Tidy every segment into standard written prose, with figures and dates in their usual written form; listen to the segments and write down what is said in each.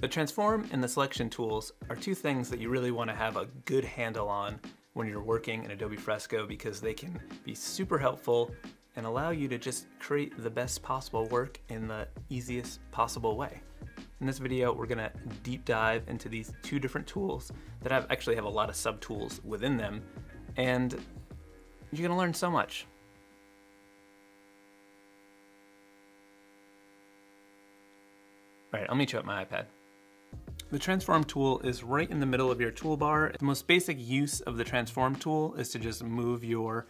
The transform and the selection tools are two things that you really want to have a good handle on when you're working in Adobe Fresco, because they can be super helpful and allow you to just create the best possible work in the easiest possible way. In this video, we're gonna deep dive into these two different tools that actually have a lot of sub-tools within them, and you're gonna learn so much. All right, I'll meet you at my iPad. The transform tool is right in the middle of your toolbar. The most basic use of the transform tool is to just move your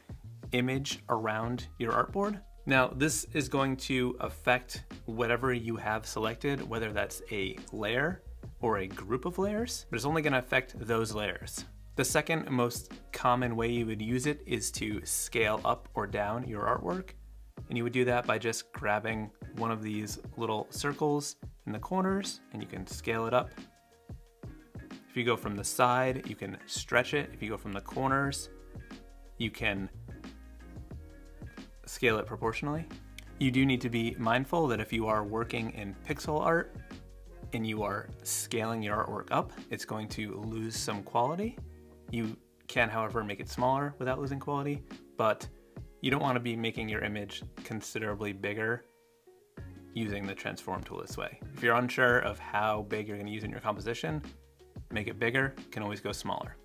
image around your artboard. Now, this is going to affect whatever you have selected, whether that's a layer or a group of layers, but it's only gonna affect those layers. The second most common way you would use it is to scale up or down your artwork. And you would do that by just grabbing one of these little circles in the corners, and you can scale it up. If you go from the side, you can stretch it. If you go from the corners, you can scale it proportionally. You do need to be mindful that if you are working in pixel art and you are scaling your artwork up, it's going to lose some quality. You can, however, make it smaller without losing quality, but you don't want to be making your image considerably bigger using the transform tool this way. If you're unsure of how big you're going to use in your composition, make it bigger. You can always go smaller.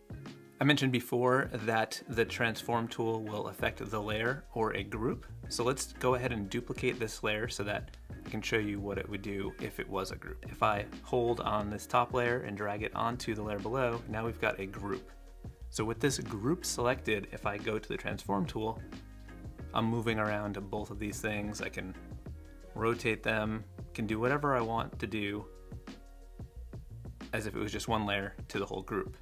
I mentioned before that the transform tool will affect the layer or a group. So let's go ahead and duplicate this layer so that I can show you what it would do if it was a group. If I hold on this top layer and drag it onto the layer below, now we've got a group. So with this group selected, if I go to the transform tool, I'm moving around both of these things. I can rotate them, can do whatever I want to do as if it was just one layer to the whole group.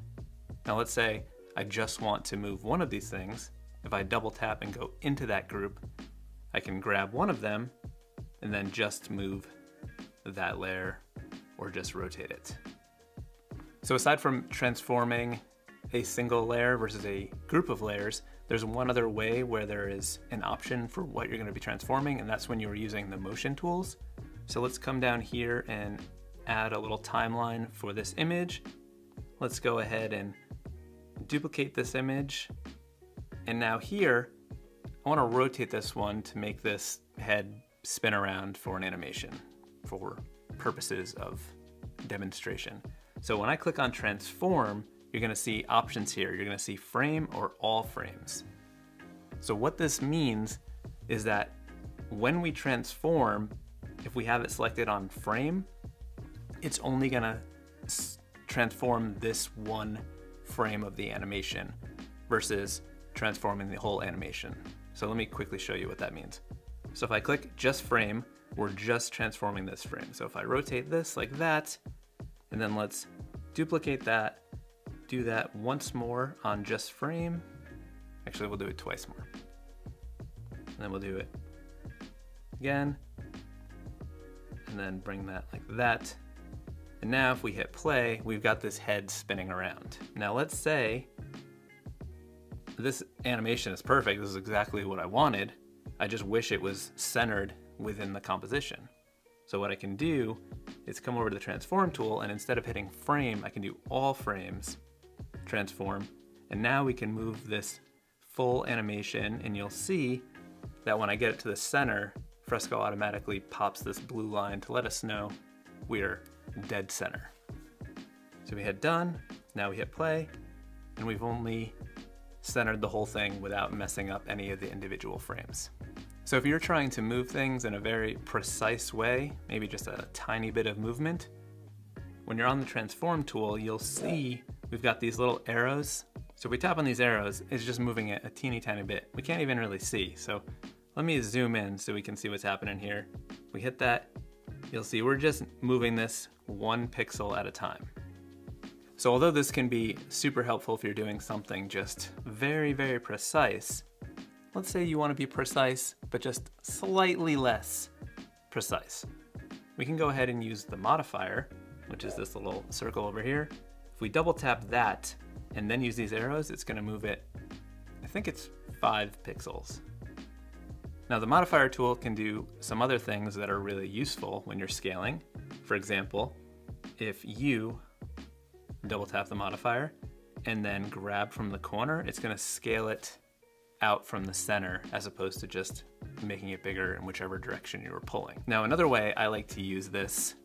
Now let's say I just want to move one of these things. If I double tap and go into that group, I can grab one of them and then just move that layer or just rotate it. So aside from transforming a single layer versus a group of layers, there's one other way where there is an option for what you're going to be transforming, and that's when you're using the motion tools. So let's come down here and add a little timeline for this image. Let's go ahead and duplicate this image. And now here, I want to rotate this one to make this head spin around for an animation for purposes of demonstration. So when I click on transform, you're gonna see options here. You're gonna see frame or all frames. So what this means is that when we transform, if we have it selected on frame, it's only gonna transform this one frame of the animation versus transforming the whole animation. So let me quickly show you what that means. So if I click just frame, we're just transforming this frame. So if I rotate this like that, and then let's duplicate that, do that once more on just frame. Actually, we'll do it twice more. And then we'll do it again, and then bring that like that. And now if we hit play, we've got this head spinning around. Now let's say this animation is perfect. This is exactly what I wanted. I just wish it was centered within the composition. So what I can do is come over to the transform tool, and instead of hitting frame, I can do all frames, transform, and now we can move this full animation, and you'll see that when I get it to the center, Fresco automatically pops this blue line to let us know we're dead center. So we hit done, now we hit play, and we've only centered the whole thing without messing up any of the individual frames. So if you're trying to move things in a very precise way, maybe just a tiny bit of movement, when you're on the transform tool, you'll see we've got these little arrows. So if we tap on these arrows, it's just moving it a teeny tiny bit. We can't even really see. So let me zoom in so we can see what's happening here. If we hit that, you'll see we're just moving this 1 pixel at a time. So although this can be super helpful if you're doing something just very, very precise, let's say you want to be precise, but just slightly less precise. We can go ahead and use the modifier, which is this little circle over here. If we double tap that and then use these arrows, it's going to move it, I think it's 5 pixels. Now the modifier tool can do some other things that are really useful when you're scaling. For example, if you double tap the modifier and then grab from the corner, it's gonna scale it out from the center as opposed to just making it bigger in whichever direction you were pulling. Now, another way I like to use this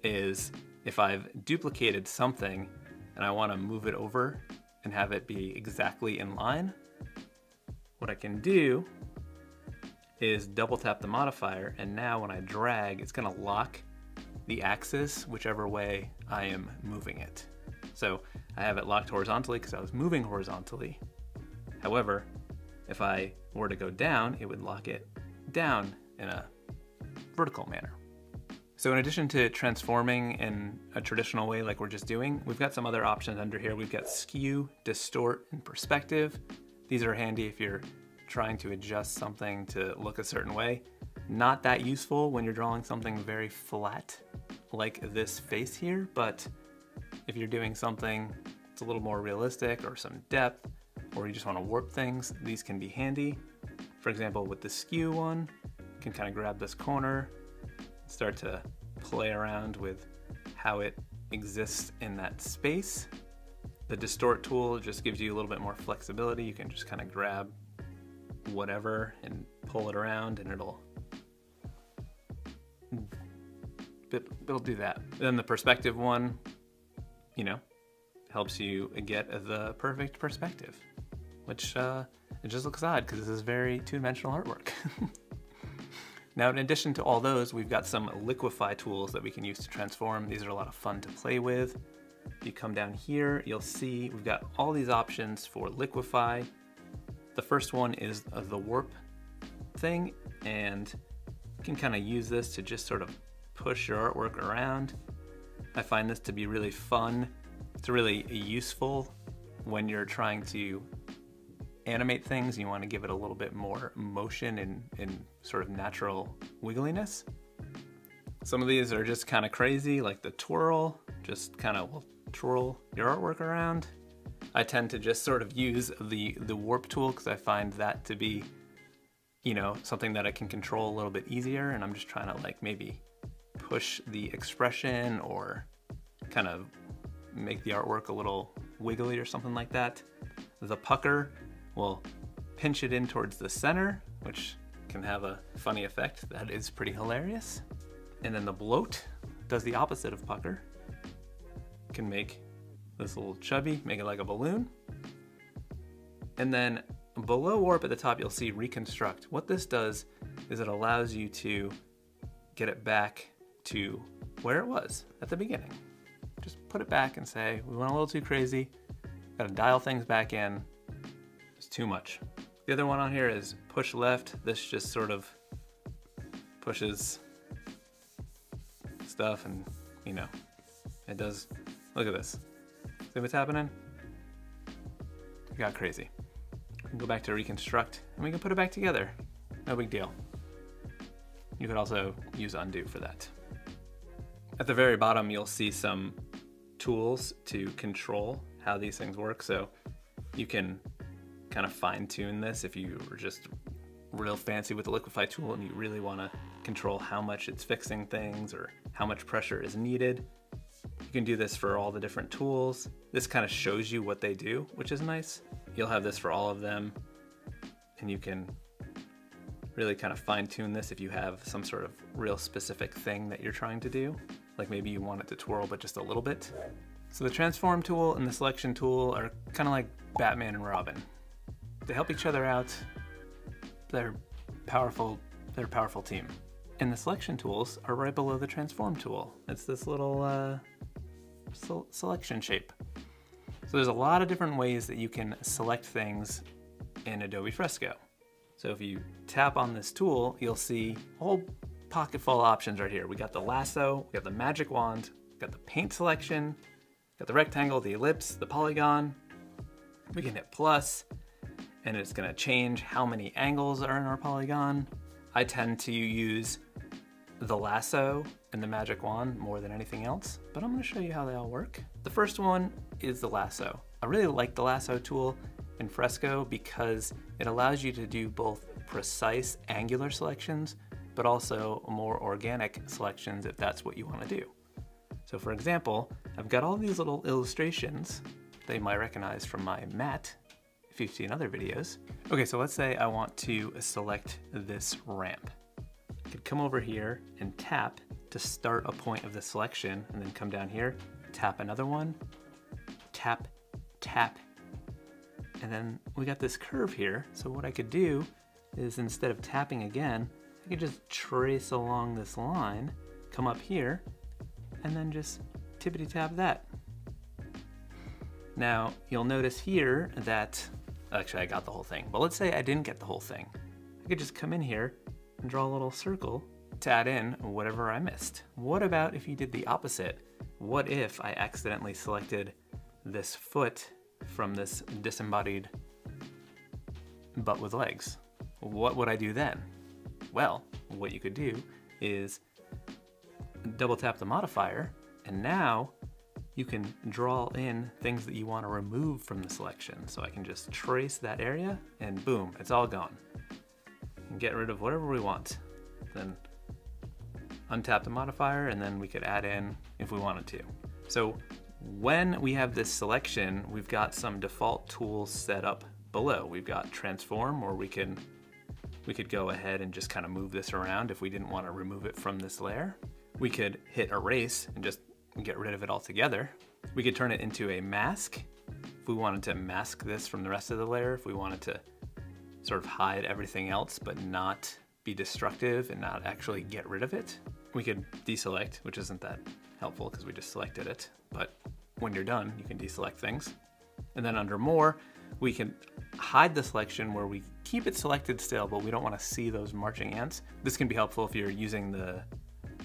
is if I've duplicated something and I wanna move it over and have it be exactly in line, what I can do is double tap the modifier, and now when I drag, it's gonna lock the axis whichever way I am moving it. So I have it locked horizontally because I was moving horizontally. However, if I were to go down, it would lock it down in a vertical manner. So in addition to transforming in a traditional way like we're just doing, we've got some other options under here. We've got skew, distort, and perspective. These are handy if you're trying to adjust something to look a certain way. Not that useful when you're drawing something very flat like this face here, but if you're doing something that's a little more realistic or some depth, or you just want to warp things, these can be handy. For example, with the skew one, you can kind of grab this corner, start to play around with how it exists in that space. The distort tool just gives you a little bit more flexibility. You can just kind of grab whatever and pull it around and it'll do that. Then the perspective one, you know, helps you get the perfect perspective, which it just looks odd because this is very two-dimensional artwork. Now, in addition to all those, we've got some liquify tools that we can use to transform. These are a lot of fun to play with. If you come down here, you'll see we've got all these options for liquify. The first one is the warp thing, and you can kind of use this to just sort of push your artwork around. I find this to be really fun. It's really useful when you're trying to animate things and you want to give it a little bit more motion and sort of natural wiggliness. Some of these are just kind of crazy, like the twirl, just kind of will twirl your artwork around. I tend to just sort of use the warp tool because I find that to be, you know, something that I can control a little bit easier, and I'm just trying to like maybe push the expression or kind of make the artwork a little wiggly or something like that. The pucker will pinch it in towards the center, which can have a funny effect that is pretty hilarious. And then the bloat does the opposite of pucker. Can make this little chubby, make it like a balloon. And then below warp at the top, you'll see reconstruct. What this does is it allows you to get it back to where it was at the beginning. Just put it back and say, we went a little too crazy, gotta dial things back in. It's too much. The other one on here is push left. This just sort of pushes stuff and, you know, it does, look at this. See what's happening? It got crazy. We can go back to reconstruct and we can put it back together. No big deal. You could also use undo for that. At the very bottom, you'll see some tools to control how these things work. So you can kind of fine tune this if you were just real fancy with the liquify tool and you really want to control how much it's fixing things or how much pressure is needed. You can do this for all the different tools. This kind of shows you what they do, which is nice. You'll have this for all of them, and you can really kind of fine tune this if you have some sort of real specific thing that you're trying to do. Like maybe you want it to twirl, but just a little bit. So the transform tool and the selection tool are kind of like Batman and Robin. They help each other out. They're a powerful team. And the selection tools are right below the transform tool. It's this little selection shape. So there's a lot of different ways that you can select things in Adobe Fresco. So if you tap on this tool, you'll see a whole pocket full of options right here. We got the lasso, we got the magic wand, we got the paint selection, we got the rectangle, the ellipse, the polygon. We can hit plus, and it's gonna change how many angles are in our polygon. I tend to use the lasso and the magic wand more than anything else, but I'm gonna show you how they all work. The first one is the lasso. I really like the lasso tool in Fresco because it allows you to do both precise angular selections, but also more organic selections if that's what you wanna do. So for example, I've got all these little illustrations that you might recognize from my mat if you've seen other videos. Okay, so let's say I want to select this ramp. I could come over here and tap to start a point of the selection, and then come down here, tap another one, tap, tap, and then we got this curve here. So what I could do is, instead of tapping again, I could just trace along this line, come up here, and then just tippity tap that. Now you'll notice here that, actually I got the whole thing, but let's say I didn't get the whole thing. I could just come in here and draw a little circle to add in whatever I missed. What about if you did the opposite? What if I accidentally selected this foot from this disembodied butt with legs? What would I do then? Well, what you could do is double tap the modifier, and now you can draw in things that you want to remove from the selection. So I can just trace that area and boom, it's all gone. And get rid of whatever we want. Then untap the modifier, and then we could add in if we wanted to. So when we have this selection, we've got some default tools set up below. We've got transform, where we could go ahead and just kind of move this around if we didn't want to remove it from this layer. We could hit erase and just get rid of it altogether. We could turn it into a mask if we wanted to mask this from the rest of the layer, if we wanted to sort of hide everything else but not be destructive and not actually get rid of it. We could deselect, which isn't that helpful because we just selected it, but when you're done, you can deselect things. And then under more, we can hide the selection where we keep it selected still, but we don't want to see those marching ants. This can be helpful if you're using the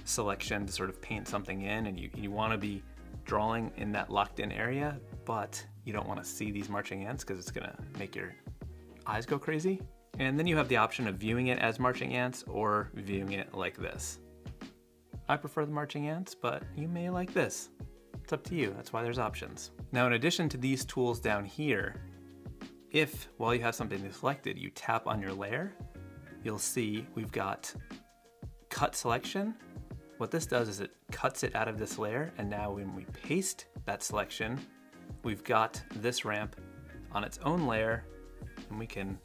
selection to sort of paint something in, and you want to be drawing in that locked in area, but you don't want to see these marching ants because it's going to make your eyes go crazy. And then you have the option of viewing it as marching ants or viewing it like this. I prefer the marching ants, but you may like this. It's up to you. That's why there's options. Now, in addition to these tools down here, if while you have something selected, you tap on your layer, you'll see we've got cut selection. What this does is it cuts it out of this layer, and now when we paste that selection, we've got this ramp on its own layer, and we can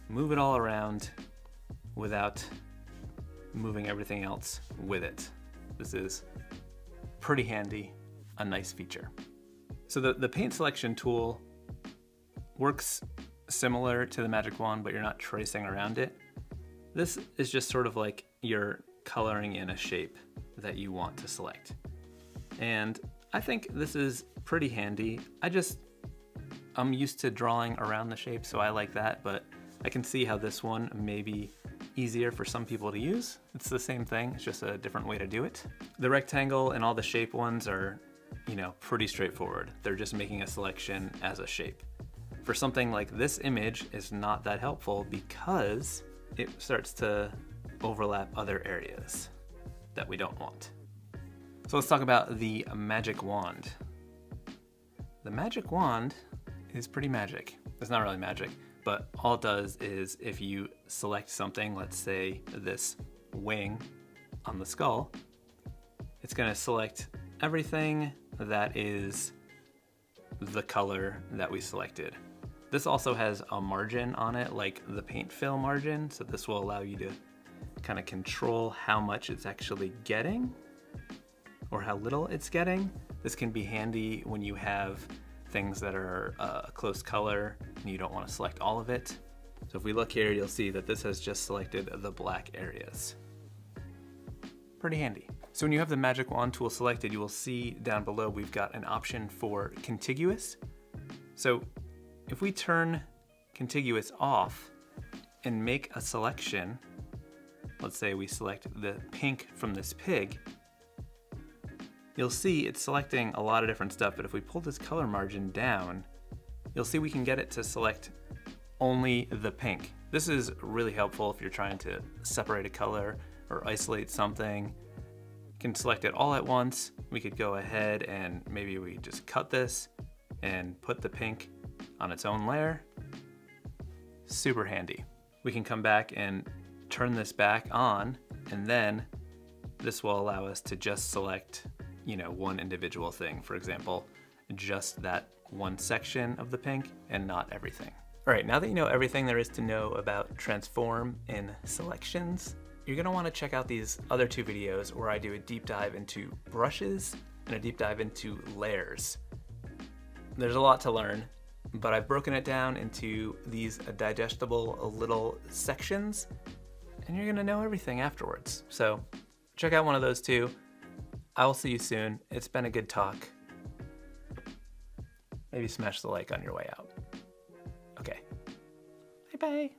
move it all around without moving everything else with it. This is pretty handy, a nice feature. So the paint selection tool works similar to the magic wand, but you're not tracing around it. This is just sort of like you're coloring in a shape that you want to select. And I think this is pretty handy. I'm used to drawing around the shape, so I like that, but I can see how this one may be easier for some people to use. It's the same thing, it's just a different way to do it. The rectangle and all the shape ones are, pretty straightforward. They're just making a selection as a shape. For something like this image, it's not that helpful because it starts to overlap other areas that we don't want. So let's talk about the magic wand. The magic wand is pretty magic. It's not really magic, but all it does is if you select something, let's say this wing on the skull, it's going to select everything that is the color that we selected. This also has a margin on it, like the paint fill margin, so this will allow you to kind of control how much it's actually getting or how little it's getting. This can be handy when you have things that are a close color and you don't want to select all of it. So if we look here, you'll see that this has just selected the black areas. Pretty handy. So when you have the magic wand tool selected, you will see down below we've got an option for contiguous. So if we turn contiguous off and make a selection, let's say we select the pink from this pig, you'll see it's selecting a lot of different stuff, but if we pull this color margin down, you'll see we can get it to select only the pink. This is really helpful if you're trying to separate a color or isolate something. You can select it all at once. We could go ahead and maybe we just cut this and put the pink on its own layer. Super handy. We can come back and turn this back on, and then this will allow us to just select one individual thing. For example, just that one section of the pink and not everything. All right, now that you know everything there is to know about transform in selections, you're gonna wanna check out these other two videos where I do a deep dive into brushes and a deep dive into layers. There's a lot to learn, but I've broken it down into these digestible little sections, and you're gonna know everything afterwards. So check out one of those two. I will see you soon. It's been a good talk. Maybe smash the like on your way out. Okay. Bye-bye.